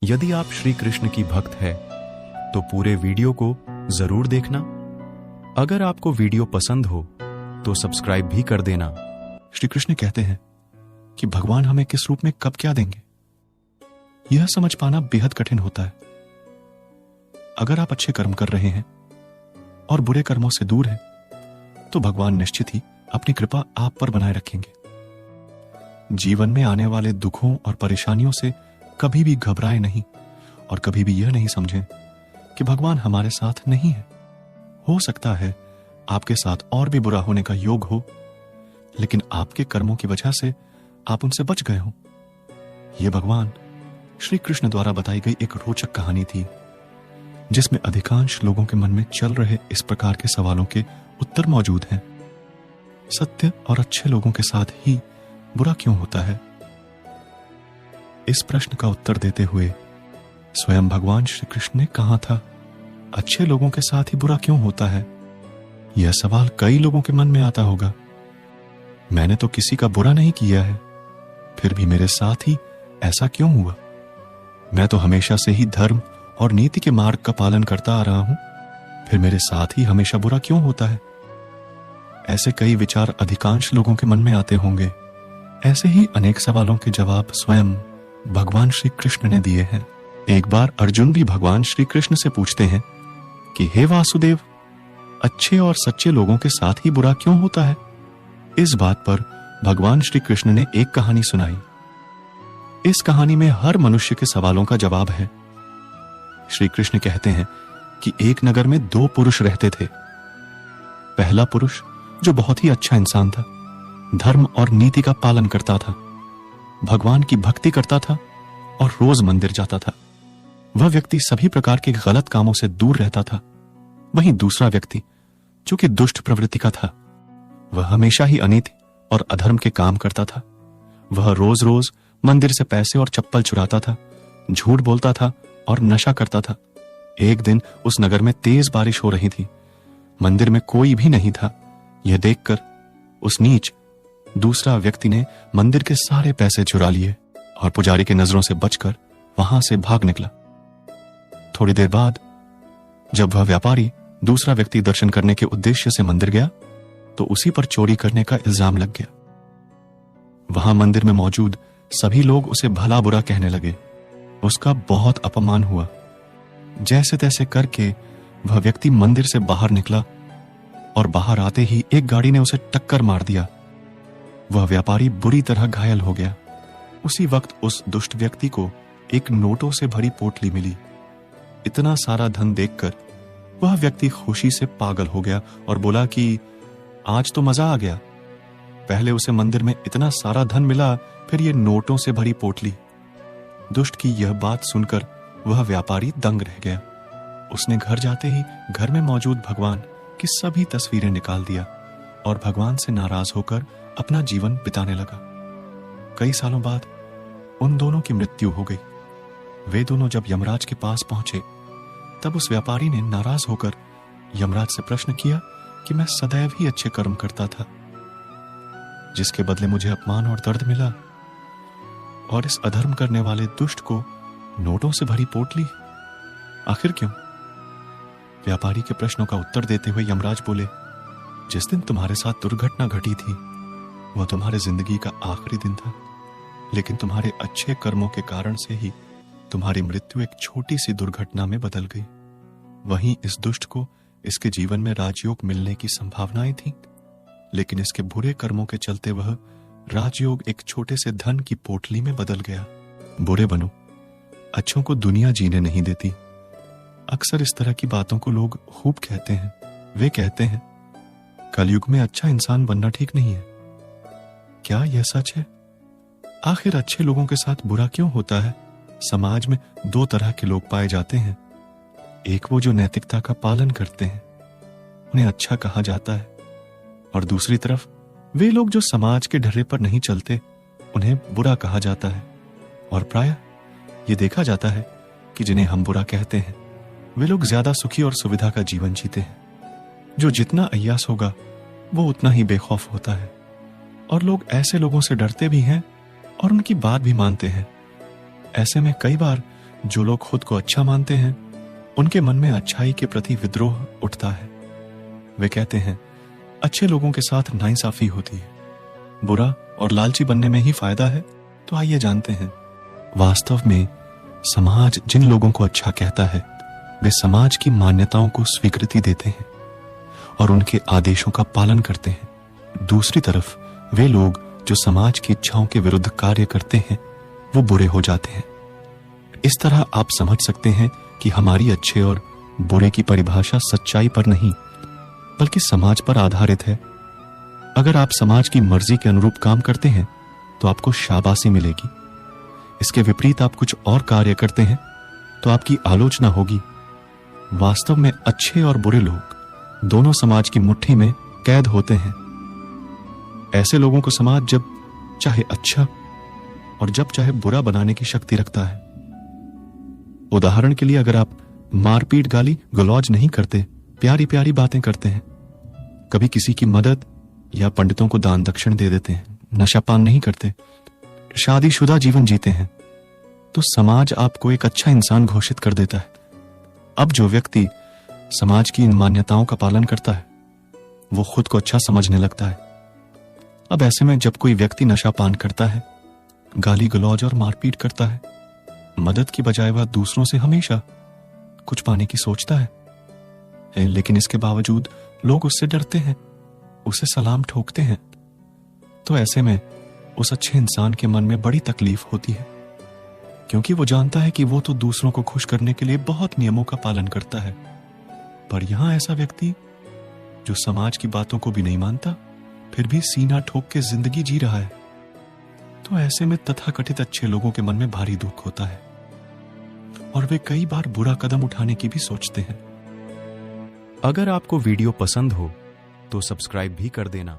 यदि आप श्री कृष्ण की भक्त है तो पूरे वीडियो को जरूर देखना। अगर आपको वीडियो पसंद हो तो सब्सक्राइब भी कर देना। श्री कृष्ण कहते हैं कि भगवान हमें किस रूप में कब क्या देंगे, यह समझ पाना बेहद कठिन होता है। अगर आप अच्छे कर्म कर रहे हैं और बुरे कर्मों से दूर हैं, तो भगवान निश्चित ही अपनी कृपा आप पर बनाए रखेंगे। जीवन में आने वाले दुखों और परेशानियों से कभी भी घबराए नहीं और कभी भी यह नहीं समझें कि भगवान हमारे साथ नहीं है। हो सकता है आपके साथ और भी बुरा होने का योग हो, लेकिन आपके कर्मों की वजह से आप उनसे बच गए हो। यह भगवान श्री कृष्ण द्वारा बताई गई एक रोचक कहानी थी, जिसमें अधिकांश लोगों के मन में चल रहे इस प्रकार के सवालों के उत्तर मौजूद हैं। सत्य और अच्छे लोगों के साथ ही बुरा क्यों होता है? इस प्रश्न का उत्तर देते हुए स्वयं भगवान श्री कृष्ण ने कहा था, अच्छे लोगों के साथ ही बुरा क्यों होता है? यह सवाल कई लोगों के मन में आता होगा। मैंने तो किसी का बुरा नहीं किया है, फिर भी मेरे साथ ही ऐसा क्यों हुआ? मैं तो हमेशा से ही धर्म और नीति के मार्ग का पालन करता आ रहा हूं, फिर मेरे साथ ही हमेशा बुरा क्यों होता है? ऐसे कई विचार अधिकांश लोगों के मन में आते होंगे। ऐसे ही अनेक सवालों के जवाब स्वयं भगवान श्री कृष्ण ने दिए हैं। एक बार अर्जुन भी भगवान श्री कृष्ण से पूछते हैं कि हे वासुदेव, अच्छे और सच्चे लोगों के साथ ही बुरा क्यों होता है? इस बात पर भगवान श्री कृष्ण ने एक कहानी सुनाई। इस कहानी में हर मनुष्य के सवालों का जवाब है। श्री कृष्ण कहते हैं कि एक नगर में दो पुरुष रहते थे। पहला पुरुष, जो बहुत ही अच्छा इंसान था, धर्म और नीति का पालन करता था, भगवान की भक्ति करता था और रोज मंदिर जाता था। वह व्यक्ति सभी प्रकार के गलत कामों से दूर रहता था। वहीं दूसरा व्यक्ति, जो कि दुष्ट प्रवृत्ति का था, वह हमेशा ही अनीति और अधर्म के काम करता था। वह रोज रोज मंदिर से पैसे और चप्पल चुराता था, झूठ बोलता था और नशा करता था। एक दिन उस नगर में तेज बारिश हो रही थी। मंदिर में कोई भी नहीं था। यह देखकर उस नीच दूसरा व्यक्ति ने मंदिर के सारे पैसे चुरा लिए और पुजारी की नजरों से बचकर वहां से भाग निकला। थोड़ी देर बाद जब वह व्यापारी दूसरा व्यक्ति दर्शन करने के उद्देश्य से मंदिर गया, तो उसी पर चोरी करने का इल्जाम लग गया। वहां मंदिर में मौजूद सभी लोग उसे भला बुरा कहने लगे। उसका बहुत अपमान हुआ। जैसे तैसे करके वह व्यक्ति मंदिर से बाहर निकला और बाहर आते ही एक गाड़ी ने उसे टक्कर मार दिया। वह व्यापारी बुरी तरह घायल हो गया। उसी वक्त उस दुष्ट व्यक्ति को एक नोटों से भरी पोटली मिली। इतना सारा धन देखकर वह व्यक्ति खुशी से पागल हो गया और बोला कि आज तो मजा आ गया। पहले उसे मंदिर में इतना सारा धन मिला, फिर ये नोटों से भरी पोटली। दुष्ट की यह बात सुनकर वह व्यापारी दंग रह गया। उसने घर जाते ही घर में मौजूद भगवान की सभी तस्वीरें निकाल दिया और भगवान से नाराज होकर अपना जीवन बिताने लगा। कई सालों बाद उन दोनों की मृत्यु हो गई। वे दोनों जब यमराज के पास पहुंचे, तब उस व्यापारी ने नाराज होकर यमराज से प्रश्न किया कि मैं सदैव ही अच्छे कर्म करता था, जिसके बदले मुझे अपमान और दर्द मिला, और इस अधर्म करने वाले दुष्ट को नोटों से भरी पोटली, आखिर क्यों? व्यापारी के प्रश्नों का उत्तर देते हुए यमराज बोले, जिस दिन तुम्हारे साथ दुर्घटना घटी थी, वह तुम्हारे जिंदगी का आखिरी दिन था, लेकिन तुम्हारे अच्छे कर्मों के कारण से ही तुम्हारी मृत्यु एक छोटी सी दुर्घटना में बदल गई। वहीं इस दुष्ट को इसके जीवन में राजयोग मिलने की संभावनाएं थी, लेकिन इसके बुरे कर्मों के चलते वह राजयोग एक छोटे से धन की पोटली में बदल गया। बुरे बनो, अच्छों को दुनिया जीने नहीं देती। अक्सर इस तरह की बातों को लोग खूब कहते हैं। वे कहते हैं, कलयुग में अच्छा इंसान बनना ठीक नहीं है। क्या यह सच है? आखिर अच्छे लोगों के साथ बुरा क्यों होता है? समाज में दो तरह के लोग पाए जाते हैं। एक वो जो नैतिकता का पालन करते हैं, उन्हें अच्छा कहा जाता है, और दूसरी तरफ वे लोग जो समाज के ढर्रे पर नहीं चलते, उन्हें बुरा कहा जाता है। और प्रायः ये देखा जाता है कि जिन्हें हम बुरा कहते हैं, वे लोग ज्यादा सुखी और सुविधा का जीवन जीते हैं। जो जितना अय्यास होगा वो उतना ही बेखौफ होता है, और लोग ऐसे लोगों से डरते भी हैं और उनकी बात भी मानते हैं। ऐसे में कई बार जो लोग खुद को अच्छा मानते हैं उनके मन में अच्छाई के प्रति विद्रोह उठता है। वे कहते हैं अच्छे लोगों के साथ नाइंसाफी होती है, बुरा और लालची बनने में ही फायदा है। तो आइए जानते हैं, वास्तव में समाज जिन लोगों को अच्छा कहता है वे समाज की मान्यताओं को स्वीकृति देते हैं और उनके आदेशों का पालन करते हैं। दूसरी तरफ वे लोग जो समाज की इच्छाओं के विरुद्ध कार्य करते हैं वो बुरे हो जाते हैं। इस तरह आप समझ सकते हैं कि हमारी अच्छे और बुरे की परिभाषा सच्चाई पर नहीं बल्कि समाज पर आधारित है। अगर आप समाज की मर्जी के अनुरूप काम करते हैं तो आपको शाबाशी मिलेगी। इसके विपरीत आप कुछ और कार्य करते हैं तो आपकी आलोचना होगी। वास्तव में अच्छे और बुरे लोग दोनों समाज की मुट्ठी में कैद होते हैं। ऐसे लोगों को समाज जब चाहे अच्छा और जब चाहे बुरा बनाने की शक्ति रखता है। उदाहरण के लिए, अगर आप मारपीट गाली गलौज नहीं करते, प्यारी प्यारी बातें करते हैं, कभी किसी की मदद या पंडितों को दान दक्षिण दे देते हैं, नशा पान नहीं करते, शादीशुदा जीवन जीते हैं, तो समाज आपको एक अच्छा इंसान घोषित कर देता है। अब जो व्यक्ति समाज की इन मान्यताओं का पालन करता है वो खुद को अच्छा समझने लगता है। अब ऐसे में जब कोई व्यक्ति नशा पान करता है, गाली गलौज और मारपीट करता है, मदद की बजाय वह दूसरों से हमेशा कुछ पाने की सोचता है, लेकिन इसके बावजूद लोग उससे डरते हैं, उसे सलाम ठोकते हैं, तो ऐसे में उस अच्छे इंसान के मन में बड़ी तकलीफ होती है, क्योंकि वो जानता है कि वो तो दूसरों को खुश करने के लिए बहुत नियमों का पालन करता है। पर यहां ऐसा व्यक्ति जो समाज की बातों को भी नहीं मानता फिर भी सीना ठोक के जिंदगी जी रहा है, तो ऐसे में तथाकथित अच्छे लोगों के मन में भारी दुख होता है और वे कई बार बुरा कदम उठाने की भी सोचते हैं। अगर आपको वीडियो पसंद हो तो सब्सक्राइब भी कर देना।